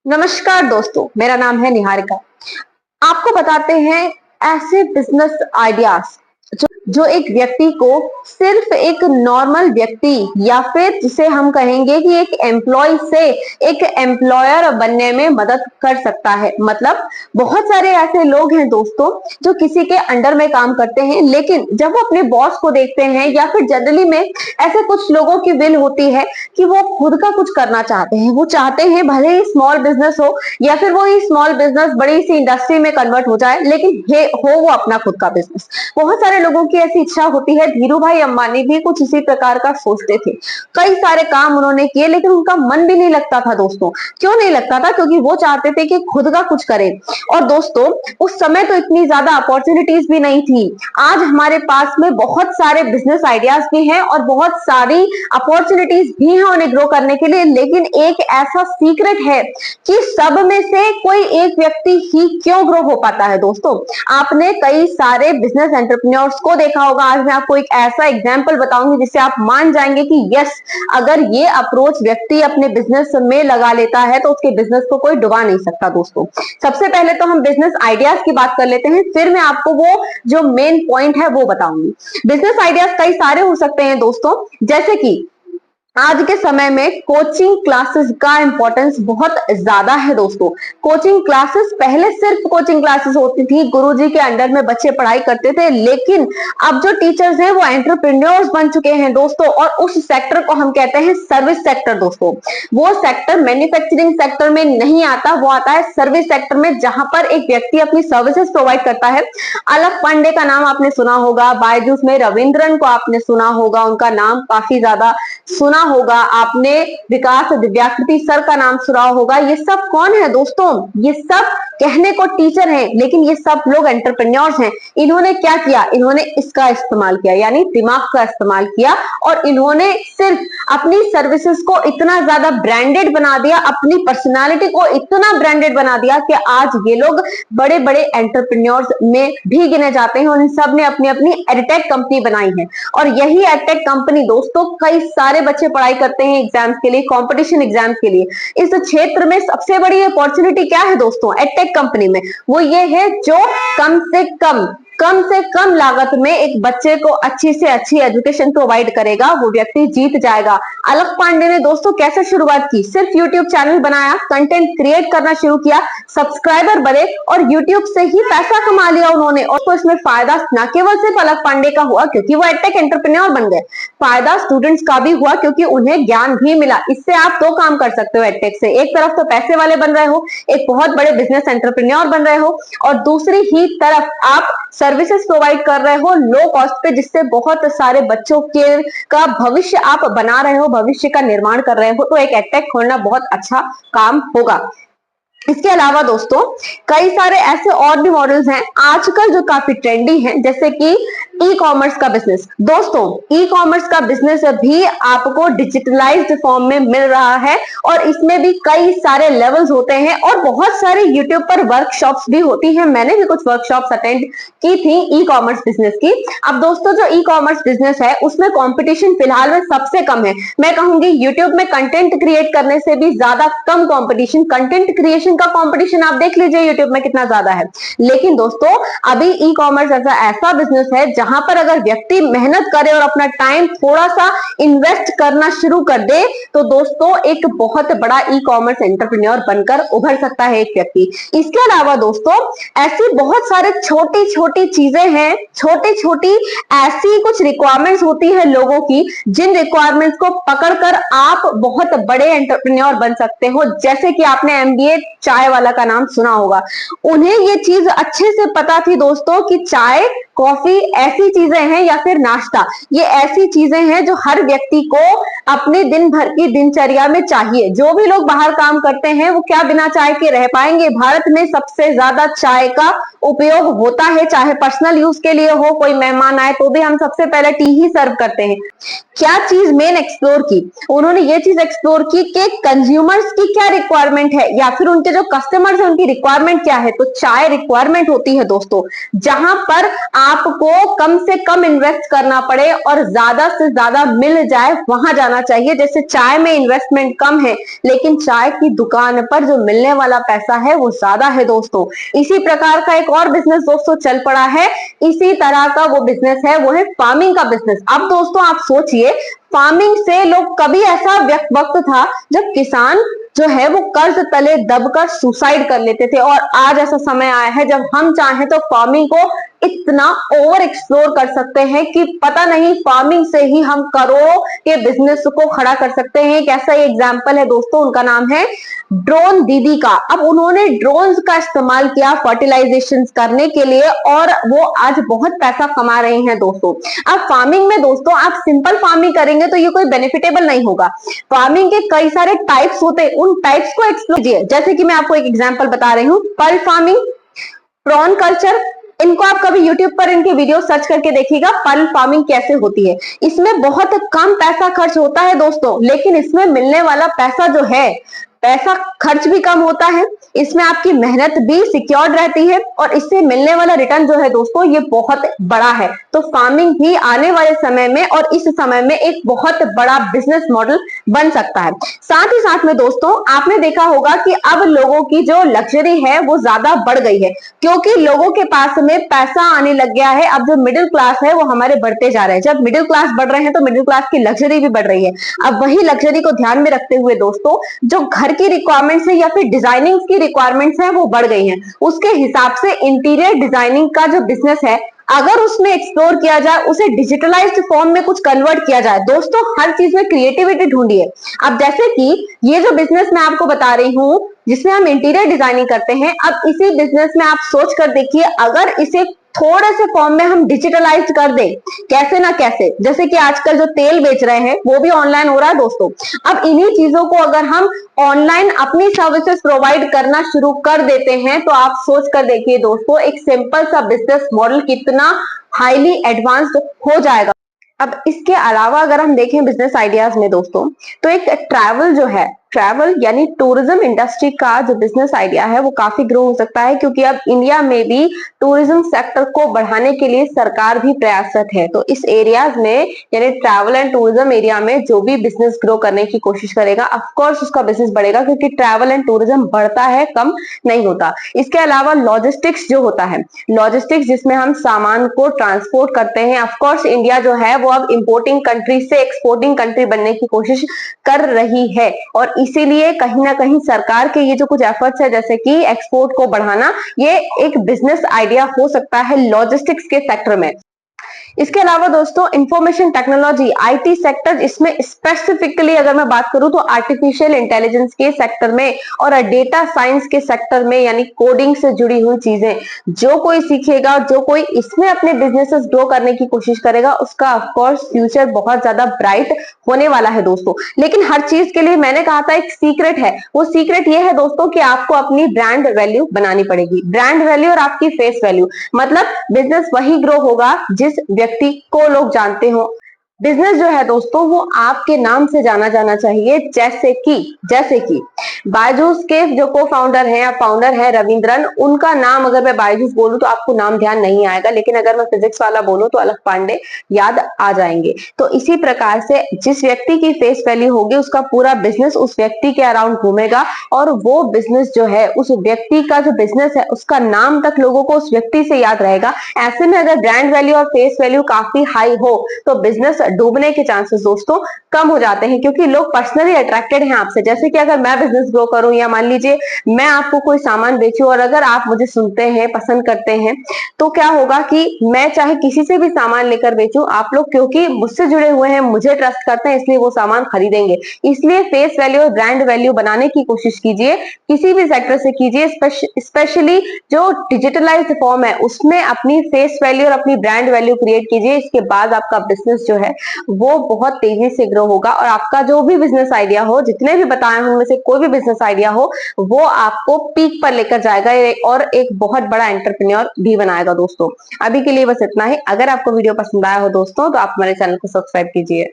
नमस्कार दोस्तों, मेरा नाम है निहारिका। आपको बताते हैं ऐसे बिजनेस आइडियाज जो एक व्यक्ति को सिर्फ एक नॉर्मल व्यक्ति या फिर जिसे हम कहेंगे कि एक एम्प्लॉय से एक एम्प्लॉयर बनने में मदद कर सकता है। मतलब बहुत सारे ऐसे लोग हैं दोस्तों जो किसी के अंडर में काम करते हैं, लेकिन जब वो अपने बॉस को देखते हैं या फिर जनरली में ऐसे कुछ लोगों की विल होती है कि वो खुद का कुछ करना चाहते हैं। वो चाहते हैं भले ही स्मॉल बिजनेस हो या फिर वो ही स्मॉल बिजनेस बड़ी सी इंडस्ट्री में कन्वर्ट हो जाए, लेकिन ये हो वो अपना खुद का बिजनेस। बहुत सारे लोगों की ऐसी इच्छा होती है। धीरू भाई अंबानी भी कुछ इसी प्रकार का सोचते थे। कई सारे काम उन्होंने किए, लेकिन उनका मन भी नहीं लगता था दोस्तों। क्यों नहीं लगता था? क्योंकि वो चाहते थे कि खुद का कुछ करें। और दोस्तों उस समय तो इतनी ज्यादा अपॉर्चुनिटीज भी नहीं थी। आज हमारे पास में बहुत सारे बिजनेस आइडियाज भी हैं और बहुत सारी अपॉर्चुनिटीज भी हैं उन्हें ग्रो करने के लिए। लेकिन एक ऐसा सीक्रेट है कि सब में से कोई एक व्यक्ति ही क्यों ग्रो हो पाता है। दोस्तों आपने कई सारे बिजनेस एंटरप्रेन्योर्स को देखा होगा। आज मैं आपको एक ऐसा एग्जांपल बताऊंगी जिससे आप मान जाएंगे कि यस, अगर ये अप्रोच व्यक्ति अपने बिजनेस में लगा लेता है तो उसके बिजनेस को कोई डुबा नहीं सकता। दोस्तों सबसे पहले तो हम बिजनेस आइडियाज की बात कर लेते हैं, फिर मैं आपको वो जो मेन पॉइंट है वो बताऊंगी। बिजनेस आइडियाज कई सारे हो सकते हैं दोस्तों, जैसे कि आज के समय में कोचिंग क्लासेस का इंपॉर्टेंस बहुत ज्यादा है। दोस्तों कोचिंग क्लासेस पहले सिर्फ कोचिंग क्लासेस होती थी, गुरुजी के अंडर में बच्चे पढ़ाई करते थे, लेकिन अब जो टीचर्स हैं वो एंटरप्रेन्योर्स बन चुके हैं दोस्तों। और उस सेक्टर को हम कहते हैं सर्विस सेक्टर। दोस्तों वो सेक्टर मैन्युफैक्चरिंग सेक्टर में नहीं आता, वो आता है सर्विस सेक्टर में, जहां पर एक व्यक्ति अपनी सर्विसेज प्रोवाइड करता है। अलख पांडे का नाम आपने सुना होगा, बायजूस में रविंद्रन को आपने सुना होगा, उनका नाम काफी ज्यादा सुना होगा आपने, विकास दिव्याकृति सर का नाम सुना होगा। ये सब कौन है दोस्तों? ये सब कहने को टीचर हैं, लेकिन ये सब लोग एंटरप्रेन्योर्स हैं। इन्होंने क्या किया? इन्होंने इसका इस्तेमाल किया, यानी दिमाग का इस्तेमाल किया, और इन्होंने सिर्फ अपनी सर्विसेज को इतना ज्यादा ब्रांडेड बना दिया, अपनी पर्सनालिटी को इतना ब्रांडेड बना दिया कि आज ये लोग बड़े बड़े एंटरप्रेन्योर्स में भी गिने जाते हैं। और इन सब ने अपनी अपनी एडटेक कंपनी बनाई है, और यही एडटेक कंपनी दोस्तों कई सारे बच्चे पढ़ाई करते हैं एग्जाम्स के लिए, कंपटीशन एग्जाम्स के लिए। इस क्षेत्र में सबसे बड़ी अपॉर्चुनिटी क्या है दोस्तों एडटेक कंपनी में? वो ये है जो कम से कम लागत में एक बच्चे को अच्छी से अच्छी एजुकेशन प्रोवाइड करेगा, वो व्यक्ति जीत जाएगा। अलख पांडे ने दोस्तों कैसे शुरुआत की? सिर्फ यूट्यूब चैनल बनाया, कंटेंट क्रिएट करना शुरू किया, सब्सक्राइबर बढ़े और यूट्यूब से ही पैसा कमा लिया उन्होंने। और तो इसमें फायदा न केवल सिर्फ अलख पांडे का हुआ क्योंकि वो एडटेक एंटरप्रेन्योर बन गए, फायदा स्टूडेंट्स का भी हुआ क्योंकि उन्हें ज्ञान भी मिला। इससे आप दो काम कर सकते हो एडटेक से, एक तरफ तो पैसे वाले बन रहे हो, एक बहुत बड़े बिजनेस एंटरप्रेन्योर बन रहे हो, और दूसरी ही तरफ आप सर्विसेज प्रोवाइड कर रहे हो लो कॉस्ट पे, जिससे बहुत सारे बच्चों के का भविष्य आप बना रहे हो, भविष्य का निर्माण कर रहे हो। तो एक एडटेक खोलना बहुत अच्छा काम होगा। इसके अलावा दोस्तों कई सारे ऐसे और भी मॉडल्स हैं आजकल जो काफी ट्रेंडी हैं, जैसे कि ई कॉमर्स का बिजनेस। दोस्तों ई कॉमर्स का बिजनेस भी आपको डिजिटलाइज्ड फॉर्म में मिल रहा है, और इसमें भी कई सारे लेवल्स होते हैं और बहुत सारे यूट्यूब पर वर्कशॉप्स भी होती हैं। मैंने भी कुछ वर्कशॉप्स अटेंड की थी ई कॉमर्स बिजनेस की। अब दोस्तों जो ई कॉमर्स बिजनेस है उसमें कॉम्पिटिशन फिलहाल में सबसे कम है। मैं कहूंगी यूट्यूब में कंटेंट क्रिएट करने से भी ज्यादा कम कॉम्पिटिशन, कंटेंट क्रिएशन का कंपटीशन आप देख लीजिए यूट्यूब में कितना ज्यादा है। लेकिन दोस्तों अभी ई कॉमर्स ऐसा बिजनेस है जहां पर अगर व्यक्ति मेहनत करे और अपना टाइम थोड़ा सा इन्वेस्ट करना शुरू कर दे तो दोस्तों एक बहुत बड़ा ई कॉमर्स एंटरप्रेन्योर बनकर उभर सकता है एक व्यक्ति। इसके अलावा दोस्तों ऐसी बहुत सारे छोटी छोटी चीजें हैं, छोटी छोटी ऐसी कुछ रिक्वायरमेंट्स होती है लोगों की, जिन रिक्वायरमेंट्स को पकड़कर आप बहुत बड़े एंटरप्रेन्योर बन सकते हो। जैसे कि आपने एमबीए चाय वाला का नाम सुना होगा, उन्हें ये चीज अच्छे से पता थी दोस्तों कि चाय कॉफी ऐसी चीजें हैं या फिर नाश्ता, ये ऐसी चीजें हैं जो हर व्यक्ति को अपने दिन भर की दिनचर्या में चाहिए। जो भी लोग बाहर काम करते हैं वो क्या बिना चाय के रह पाएंगे? भारत में सबसे ज्यादा चाय का उपयोग होता है, चाहे पर्सनल यूज के लिए हो, कोई मेहमान आए तो भी हम सबसे पहले टी ही सर्व करते हैं। क्या चीज मेन एक्सप्लोर की? उन्होंने ये चीज एक्सप्लोर की कि कंज्यूमर्स की क्या रिक्वायरमेंट है या फिर उनके जो कस्टमर्स है उनकी रिक्वायरमेंट क्या है। तो चाय रिक्वायरमेंट होती है दोस्तों, जहां पर आपको कम से कम इन्वेस्ट करना पड़े और ज्यादा से ज्यादा मिल जाए वहां जाना चाहिए। जैसे चाय में इन्वेस्टमेंट कम है लेकिन चाय की दुकान पर जो मिलने वाला पैसा है वो ज्यादा है दोस्तों। इसी प्रकार का एक और बिजनेस दोस्तों चल पड़ा है, इसी तरह का वो बिजनेस है, वो है फार्मिंग का बिजनेस। अब दोस्तों आप सोचिए, फार्मिंग से लोग, कभी ऐसा वक्त था जब किसान जो है वो कर्ज तले दबकर सुसाइड कर लेते थे, और आज ऐसा समय आया है जब हम चाहें तो फार्मिंग को इतना ओवर एक्सप्लोर कर सकते हैं कि पता नहीं, फार्मिंग से ही हम करोड़ों के बिजनेस को खड़ा कर सकते हैं। एक ऐसा एग्जांपल है दोस्तों, उनका नाम है ड्रोन दीदी का। अब उन्होंने ड्रोन्स का इस्तेमाल किया फर्टिलाइजेशन करने के लिए और वो आज बहुत पैसा कमा रहे हैं दोस्तों। अब फार्मिंग में दोस्तों आप सिंपल फार्मिंग करेंगे तो ये कोई बेनिफिटेबल नहीं होगा। फार्मिंग के कई सारे टाइप्स होते हैं, उन टाइप्स को एक्सप्लोर कीजिए। जैसे कि मैं आपको एक एग्जांपल बता रही हूँ, पर्ल फार्मिंग, प्रॉन कल्चर, इनको आप कभी YouTube पर इनके वीडियो सर्च करके देखिएगा, पर्ल फार्मिंग कैसे होती है। इसमें बहुत कम पैसा खर्च होता है दोस्तों, लेकिन इसमें मिलने वाला पैसा जो है, पैसा खर्च भी कम होता है, इसमें आपकी मेहनत भी सिक्योर्ड रहती है और इससे मिलने वाला रिटर्न जो है दोस्तों ये बहुत बड़ा है। तो फार्मिंग भी आने वाले समय में और इस समय में एक बहुत बड़ा बिजनेस मॉडल बन सकता है। साथ ही साथ में दोस्तों आपने देखा होगा कि अब लोगों की जो लग्जरी है वो ज्यादा बढ़ गई है, क्योंकि लोगों के पास में पैसा आने लग गया है। अब जो मिडिल क्लास है वो हमारे बढ़ते जा रहे हैं, जब मिडिल क्लास बढ़ रहे हैं तो मिडिल क्लास की लग्जरी भी बढ़ रही है। अब वही लग्जरी को ध्यान में रखते हुए दोस्तों जो घर की रिक्वायरमेंट्स है या फिर डिजाइनिंग की रिक्वायरमेंट्स है वो बढ़ गई हैं। उसके हिसाब से इंटीरियर डिजाइनिंग का जो बिजनेस है, अगर उसमें एक्सप्लोर किया जाए, उसे डिजिटलाइज्ड फॉर्म में कुछ कन्वर्ट किया जाए, दोस्तों हर चीज में क्रिएटिविटी ढूंढिए। अब जैसे कि ये जो बिजनेस मैं आपको बता रही हूं जिसमें हम इंटीरियर डिजाइनिंग करते हैं, अब इसी बिजनेस में आप सोच कर देखिए, अगर इसे थोड़े से फॉर्म में हम डिजिटलाइज कर दें, कैसे ना कैसे, जैसे कि आजकल जो तेल बेच रहे हैं वो भी ऑनलाइन हो रहा है दोस्तों। अब इन्हीं चीजों को अगर हम ऑनलाइन अपनी सर्विसेज प्रोवाइड करना शुरू कर देते हैं तो आप सोच कर देखिए दोस्तों, एक सिंपल सा बिजनेस मॉडल कितना हाईली एडवांस्ड हो जाएगा। अब इसके अलावा अगर हम देखें बिजनेस आइडियाज में दोस्तों, तो एक ट्रैवल जो है, ट्रैवल यानी टूरिज्म इंडस्ट्री का जो बिजनेस आइडिया है वो काफी ग्रो हो सकता है, क्योंकि अब इंडिया में भी टूरिज्म सेक्टर को बढ़ाने के लिए सरकार भी प्रयासरत है। तो इस एरियाज में यानी ट्रैवल एंड टूरिज्म एरिया में जो भी बिजनेस ग्रो करने की कोशिश करेगा, ऑफकोर्स उसका बिजनेस बढ़ेगा, क्योंकि ट्रैवल एंड टूरिज्म बढ़ता है, कम नहीं होता। इसके अलावा लॉजिस्टिक्स जो होता है, लॉजिस्टिक्स जिसमें हम सामान को ट्रांसपोर्ट करते हैं, ऑफकोर्स इंडिया जो है वो अब इंपोर्टिंग कंट्री से एक्सपोर्टिंग कंट्री बनने की कोशिश कर रही है, और इसीलिए कहीं ना कहीं सरकार के ये जो कुछ एफर्ट्स है जैसे कि एक्सपोर्ट को बढ़ाना, ये एक बिजनेस आइडिया हो सकता है लॉजिस्टिक्स के सेक्टर में। इसके अलावा दोस्तों इंफॉर्मेशन टेक्नोलॉजी, आईटी सेक्टर, इसमें स्पेसिफिकली अगर मैं बात करूं तो आर्टिफिशियल इंटेलिजेंस के सेक्टर में और डेटा साइंस के सेक्टर में, यानी कोडिंग से जुड़ी हुई चीजें जो कोई सीखेगा, जो कोई इसमें अपने बिजनेसेस ग्रो करने की कोशिश करेगा, उसका ऑफकोर्स फ्यूचर बहुत ज्यादा ब्राइट होने वाला है दोस्तों। लेकिन हर चीज के लिए मैंने कहा था एक सीक्रेट है, वो सीक्रेट ये है दोस्तों कि आपको अपनी ब्रांड वैल्यू बनानी पड़ेगी। ब्रांड वैल्यू और आपकी फेस वैल्यू, मतलब बिजनेस वही ग्रो होगा जिस व्यक्ति को लोग जानते हो। बिजनेस जो है दोस्तों वो आपके नाम से जाना जाना चाहिए। जैसे कि बायजूस के जो को फाउंडर हैं या फाउंडर है रविंद्रन, उनका नाम अगर मैं बायजूस बोलूं तो आपको नाम ध्यान नहीं आएगा, लेकिन अगर मैं फिजिक्स वाला बोलूं तो अलख पांडे याद आ जाएंगे। तो इसी प्रकार से जिस व्यक्ति की फेस वैल्यू होगी उसका पूरा बिजनेस उस व्यक्ति के अराउंड घूमेगा, और वो बिजनेस जो है, उस व्यक्ति का जो बिजनेस है उसका नाम तक लोगों को उस व्यक्ति से याद रहेगा। ऐसे में अगर ब्रांड वैल्यू और फेस वैल्यू काफी हाई हो तो बिजनेस डूबने के चांसेस दोस्तों कम हो जाते हैं, क्योंकि लोग पर्सनली अट्रैक्टेड हैं आपसे। जैसे कि अगर मैं बिजनेस ग्रो करूं या मान लीजिए मैं आपको कोई सामान बेचूं और अगर आप मुझे सुनते हैं, पसंद करते हैं, तो क्या होगा कि मैं चाहे किसी से भी सामान लेकर बेचूं, आप लोग क्योंकि मुझसे जुड़े हुए हैं, मुझे ट्रस्ट करते हैं, इसलिए वो सामान खरीदेंगे। इसलिए फेस वैल्यू और ब्रांड वैल्यू बनाने की कोशिश कीजिए, किसी भी सेक्टर से कीजिए, स्पेशली जो डिजिटलाइज्ड फॉर्म है उसमें अपनी फेस वैल्यू और अपनी ब्रांड वैल्यू क्रिएट कीजिए। इसके बाद आपका बिजनेस जो है वो बहुत तेजी से ग्रो होगा, और आपका जो भी बिजनेस आइडिया हो, जितने भी बताए हैं उनमें से कोई भी बिजनेस आइडिया हो, वो आपको पीक पर लेकर जाएगा और एक बहुत बड़ा एंटरप्रेन्योर भी बनाएगा दोस्तों। अभी के लिए बस इतना ही। अगर आपको वीडियो पसंद आया हो दोस्तों तो आप हमारे चैनल को सब्सक्राइब कीजिए।